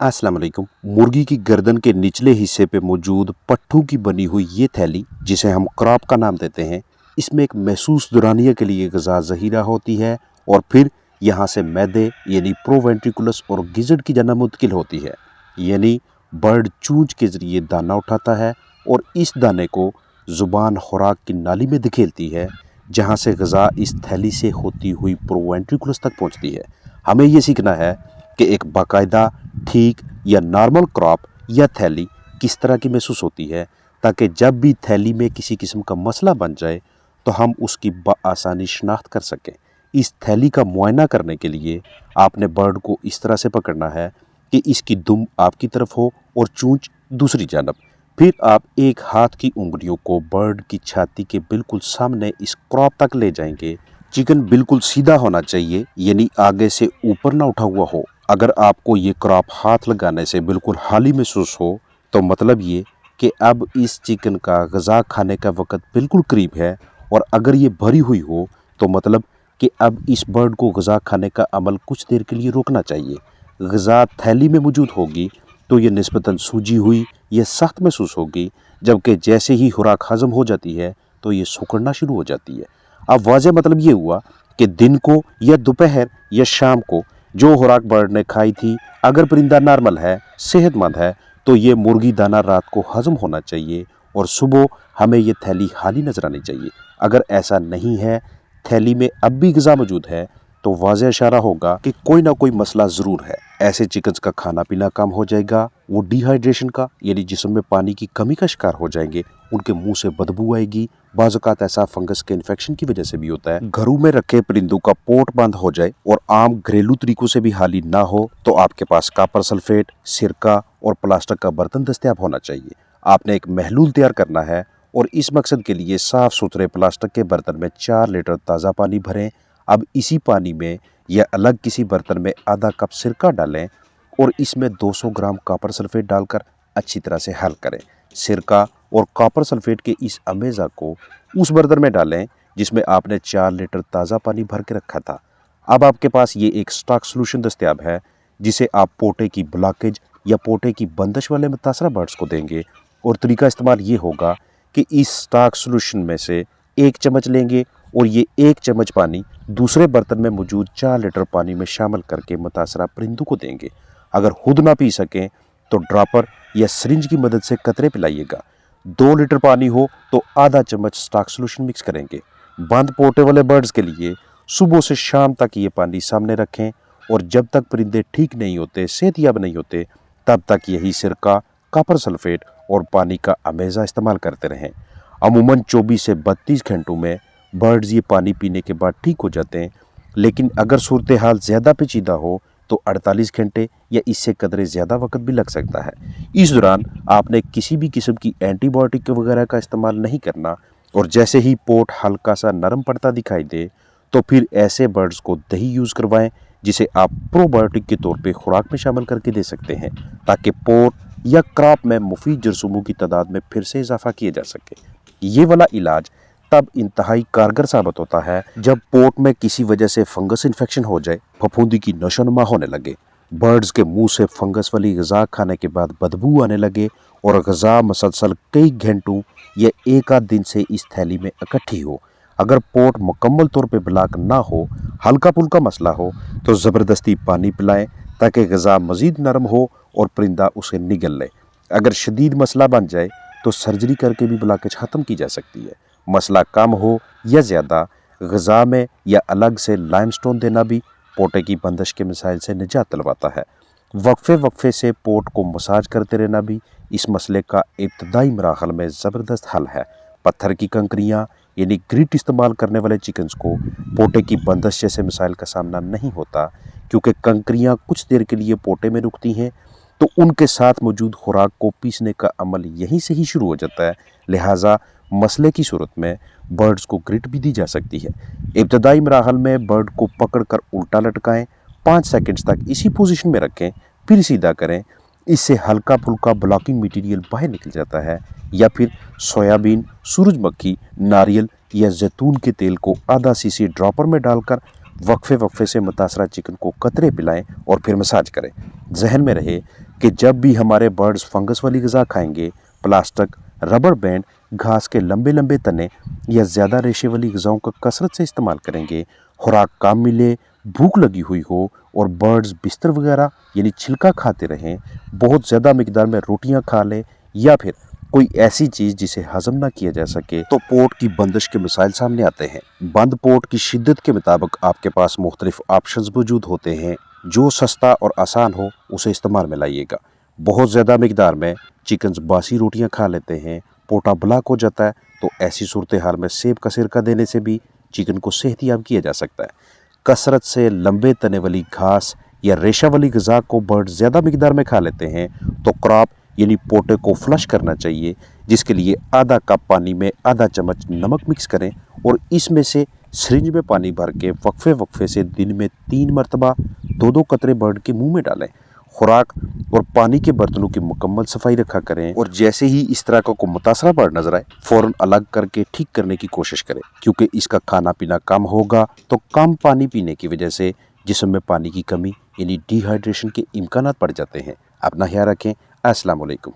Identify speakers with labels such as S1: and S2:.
S1: अस्सलाम वालेकुम। मुर्गी की गर्दन के निचले हिस्से पे मौजूद पट्ठों की बनी हुई ये थैली, जिसे हम क्रॉप का नाम देते हैं, इसमें एक महसूस दुरानिया के लिए ग़िज़ा ज़हीरा होती है और फिर यहाँ से मैदे यानी प्रोवेंट्रिकुलस और गिज़र्ड की जाना मुंतकिल होती है। यानी बर्ड चूंच के ज़रिए दाना उठाता है और इस दाने को ज़ुबान खुराक की नाली में धकेलती है, जहाँ से ग़िज़ा इस थैली से होती हुई प्रोवेंट्रिकुलस तक पहुँचती है। हमें ये सीखना है कि एक बाकायदा ठीक या नॉर्मल क्रॉप या थैली किस तरह की महसूस होती है, ताकि जब भी थैली में किसी किस्म का मसला बन जाए तो हम उसकी बआसानी शनाख्त कर सकें। इस थैली का मुआयना करने के लिए आपने बर्ड को इस तरह से पकड़ना है कि इसकी दुम आपकी तरफ हो और चूंच दूसरी जानब। फिर आप एक हाथ की उंगलियों को बर्ड की छाती के बिल्कुल सामने इस क्रॉप तक ले जाएंगे। चिकन बिल्कुल सीधा होना चाहिए, यानी आगे से ऊपर ना उठा हुआ हो। अगर आपको ये क्रॉप हाथ लगाने से बिल्कुल हाली महसूस हो तो मतलब ये कि अब इस चिकन का ग़िज़ा खाने का वक्त बिल्कुल करीब है, और अगर ये भरी हुई हो तो मतलब कि अब इस बर्ड को ग़िज़ा खाने का अमल कुछ देर के लिए रोकना चाहिए। ग़िज़ा थैली में मौजूद होगी तो ये निस्बतन सूजी हुई या सख्त महसूस होगी, जबकि जैसे ही खुराक हज़म हो जाती है तो ये सिकुड़ना शुरू हो जाती है। अब वाज़ेह मतलब ये हुआ कि दिन को या दोपहर या शाम को जो खुराक बर्ड ने खाई थी, अगर परिंदा नॉर्मल है, सेहतमंद है, तो ये मुर्गी दाना रात को हज़म होना चाहिए और सुबह हमें ये थैली खाली नज़र आनी चाहिए। अगर ऐसा नहीं है, थैली में अब भी ग़िज़ा मौजूद है, तो वाज़ेह इशारा होगा कि कोई ना कोई मसला ज़रूर है। ऐसे चिकन्स का खाना पीना कम हो जाएगा, वो डिहाइड्रेशन का यानी जिस्म में पानी की कमी का शिकार हो जाएंगे, उनके मुंह से बदबू आएगी। बाज़ औक़ात ऐसा फंगस के इन्फेक्शन की वजह से भी होता है। घरों में रखे परिंदों का पोट बंद हो जाए और आम घरेलू तरीकों से भी हाली ना हो तो आपके पास कॉपर सल्फेट, सिरका और प्लास्टिक का बर्तन दस्तयाब होना चाहिए। आपने एक महलूल तैयार करना है और इस मकसद के लिए साफ़ सुथरे प्लास्टिक के बर्तन में 4 लीटर ताज़ा पानी भरें। अब इसी पानी में या अलग किसी बर्तन में आधा कप सिरका डालें और इसमें 200 ग्राम कॉपर सल्फेट डालकर अच्छी तरह से हल करें। सिरका और कॉपर सल्फेट के इस अमेज़ा को उस बर्तन में डालें जिसमें आपने 4 लीटर ताज़ा पानी भर के रखा था। अब आपके पास ये एक स्टॉक सोल्यूशन दस्तयाब है, जिसे आप पोटे की ब्लॉकेज या पोटे की बंदिश वाले मुतासरा बर्ड्स को देंगे। और तरीका इस्तेमाल ये होगा कि इस स्टॉक सोल्यूशन में से 1 चम्मच लेंगे और ये 1 चम्मच पानी दूसरे बर्तन में मौजूद 4 लीटर पानी में शामिल करके मुतासरा परिंदों को देंगे। अगर खुद ना पी सकें तो ड्रॉपर या सिरिंज की मदद से कतरे पिलाइएगा। 2 लीटर पानी हो तो आधा चम्मच स्टॉक सोल्यूशन मिक्स करेंगे। बंद पोटे वाले बर्ड्स के लिए सुबह से शाम तक ये पानी सामने रखें और जब तक परिंदे ठीक नहीं होते, सेहतयाब नहीं होते, तब तक यही सिरका, कॉपर सल्फेट और पानी का अमेज़ा इस्तेमाल करते रहें। अमूमन 24 से 32 घंटों में बर्ड्स ये पानी पीने के बाद ठीक हो जाते हैं, लेकिन अगर सूरत हाल ज़्यादा पेचीदा हो तो 48 घंटे या इससे कदरे ज़्यादा वक्त भी लग सकता है। इस दौरान आपने किसी भी किस्म की एंटीबायोटिक वगैरह का इस्तेमाल नहीं करना, और जैसे ही पोट हल्का सा नरम पड़ता दिखाई दे तो फिर ऐसे बर्ड्स को दही यूज़ करवाएं, जिसे आप प्रोबायोटिक के तौर पे खुराक में शामिल करके दे सकते हैं, ताकि पोट या क्रॉप में मुफीद जरसूमों की तादाद में फिर से इजाफा किया जा सके। ये वाला इलाज तब इंतहाई कारगर साबित होता है जब पोट में किसी वजह से फंगस इन्फेक्शन हो जाए, फफूंदी की नशोनुमा होने लगे, बर्ड्स के मुंह से फंगस वाली ग़िज़ा खाने के बाद बदबू आने लगे और ग़िज़ा मुसलसल कई घंटों या एक आध दिन से इस थैली में इकट्ठी हो। अगर पोट मुकम्मल तौर पे ब्लॉक ना हो, हल्का फुल्का मसला हो, तो ज़बरदस्ती पानी पिलाएं ताकि ग़िज़ा मज़ीद नरम हो और परिंदा उसे निगल ले। अगर शदीद मसला बन जाए तो सर्जरी करके भी ब्लॉकेज ख़त्म की जा सकती है। मसला कम हो या ज़्यादा, ग़िज़ा में या अलग से लाइमस्टोन देना भी पोटे की बंदिश के मिसाइल से निजात दिलवाता है। वक्फे से पोट को मसाज करते रहना भी इस मसले का इब्तदाई मराहल में ज़बरदस्त हल है। पत्थर की कंकरियाँ यानी ग्रिट इस्तेमाल करने वाले चिकन्स को पोटे की बंदिश जैसे मिसाइल का सामना नहीं होता, क्योंकि कंकरियाँ कुछ देर के लिए पोटे में रुकती हैं, तो उनके साथ मौजूद खुराक को पीसने का अमल यहीं से ही शुरू हो जाता है। लिहाजा मसले की सूरत में बर्ड्स को ग्रिट भी दी जा सकती है। इब्तदाई मराहल में बर्ड को पकड़ कर उल्टा लटकाएं, 5 सेकंड्स तक इसी पोजीशन में रखें, फिर सीधा करें। इससे हल्का फुल्का ब्लॉकिंग मटेरियल बाहर निकल जाता है। या फिर सोयाबीन, सूरजमुखी, नारियल या जैतून के तेल को आधा सीसी ड्रॉपर में डालकर वक्फे वक्फे से मुतासरा चिकन को कतरे पिलाएं और फिर मसाज करें। जहन में रहे कि जब भी हमारे बर्ड्स फंगस वाली ग़िज़ा खाएंगे, प्लास्टिक, रबर बैंड, घास के लंबे लंबे तने या ज़्यादा रेशे वाली ग़िज़ाओं का कसरत से इस्तेमाल करेंगे, खुराक कम मिले, भूख लगी हुई हो और बर्ड्स बिस्तर वगैरह यानी छिलका खाते रहें, बहुत ज़्यादा मिकदार में रोटियां खा लें या फिर कोई ऐसी चीज़ जिसे हजम ना किया जा सके, तो पोट की बंदिश के मसाइल सामने आते हैं। बंद पोट की शिद्दत के मुताबिक आपके पास मुख्तलिफ ऑप्शंस मौजूद होते हैं। जो सस्ता और आसान हो उसे इस्तेमाल में लाइएगा। बहुत ज़्यादा मिकदार में चिकन्स बासी रोटियां खा लेते हैं, पोटा ब्लॉक हो जाता है, तो ऐसी सूरत हाल में सेब का सिरका देने से भी चिकन को सेहतियाब किया जा सकता है। कसरत से लंबे तने वाली घास या रेशा वाली ग़िज़ा को बर्ड ज़्यादा मिकदार में खा लेते हैं, तो क्रॉप यानी पोटे को फ्लश करना चाहिए, जिसके लिए आधा कप पानी में आधा चम्मच नमक मिक्स करें और इसमें से सिरिंज में पानी भर के वक्फे वक्फे से दिन में 3 मरतबा 2-2 कतरे बर्ड के मुंह में डालें। खुराक और पानी के बर्तनों की मुकम्मल सफाई रखा करें और जैसे ही इस तरह का कोई मुतासरा बर्ड नजर आए फ़ौरन अलग करके ठीक करने की कोशिश करें, क्योंकि इसका खाना पीना कम होगा तो कम पानी पीने की वजह से जिस्म में पानी की कमी यानी डिहाइड्रेशन के इम्कानात बढ़ जाते हैं। अपना ख्याल रखें। अस्सलाम वालेकुम।